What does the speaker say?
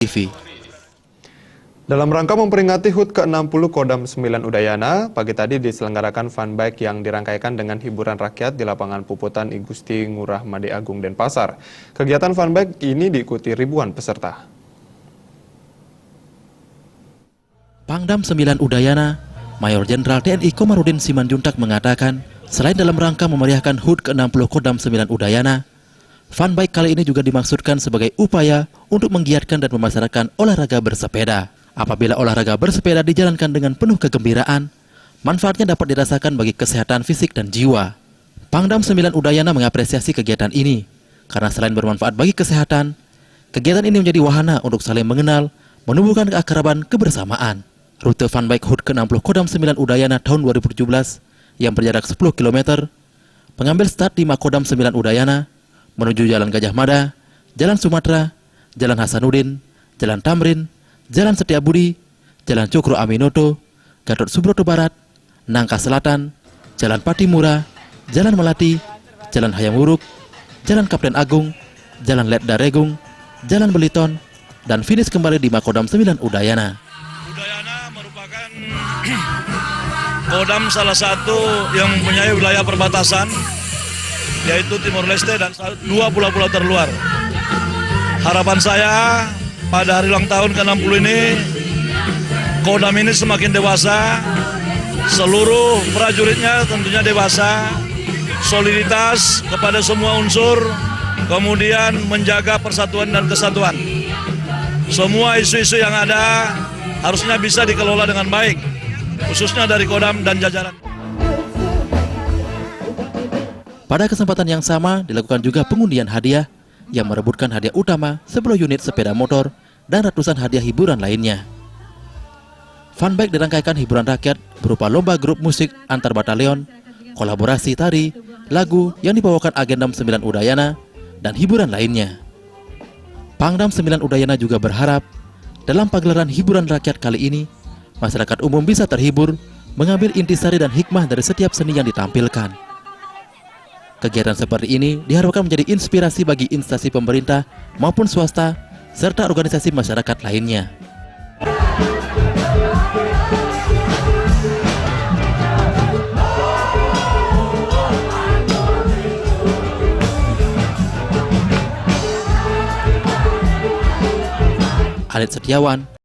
TV. Dalam rangka memperingati HUT ke-60 Kodam 9 Udayana, pagi tadi diselenggarakan fun bike yang dirangkaikan dengan hiburan rakyat di lapangan Puputan I Gusti Ngurah Made Agung Denpasar. Kegiatan fun bike ini diikuti ribuan peserta. Pangdam 9 Udayana, Mayor Jenderal TNI Komarudin Simanjuntak mengatakan, selain dalam rangka memeriahkan HUT ke-60 Kodam 9 Udayana, fun bike kali ini juga dimaksudkan sebagai upaya untuk menggiatkan dan memasarkan olahraga bersepeda. Apabila olahraga bersepeda dijalankan dengan penuh kegembiraan, manfaatnya dapat dirasakan bagi kesehatan fisik dan jiwa. Pangdam 9 Udayana mengapresiasi kegiatan ini, karena selain bermanfaat bagi kesehatan, kegiatan ini menjadi wahana untuk saling mengenal, menumbuhkan keakraban kebersamaan. Rute fun bike HUT ke-60 Kodam 9 Udayana tahun 2017 yang berjarak 10 km, mengambil start di Makodam 9 Udayana, menuju Jalan Gajah Mada, Jalan Sumatera, Jalan Hasanuddin, Jalan Tamrin, Jalan Setiabudi, Jalan Cokro Aminoto, Gatot Subroto Barat, Nangka Selatan, Jalan Patimura, Jalan Melati, Jalan Hayam Wuruk, Jalan Kapten Agung, Jalan Letda Regung, Jalan Beliton, dan finish kembali di Makodam 9 Udayana. Udayana merupakan kodam salah satu yang mempunyai wilayah perbatasan, yaitu Timor Leste dan dua pulau-pulau terluar. Harapan saya pada hari ulang tahun ke-60 ini, kodam ini semakin dewasa, seluruh prajuritnya tentunya dewasa, soliditas kepada semua unsur, kemudian menjaga persatuan dan kesatuan. Semua isu-isu yang ada harusnya bisa dikelola dengan baik, khususnya dari kodam dan jajaran. Pada kesempatan yang sama, dilakukan juga pengundian hadiah yang merebutkan hadiah utama 10 unit sepeda motor dan ratusan hadiah hiburan lainnya. Fun bike dirangkaikan hiburan rakyat berupa lomba grup musik antar batalion, kolaborasi tari, lagu yang dibawakan Agendam 9 Udayana, dan hiburan lainnya. Pangdam 9 Udayana juga berharap dalam pagelaran hiburan rakyat kali ini, masyarakat umum bisa terhibur, mengambil intisari dan hikmah dari setiap seni yang ditampilkan. Kegiatan seperti ini diharapkan menjadi inspirasi bagi instansi pemerintah maupun swasta, serta organisasi masyarakat lainnya. Alit Setiawan,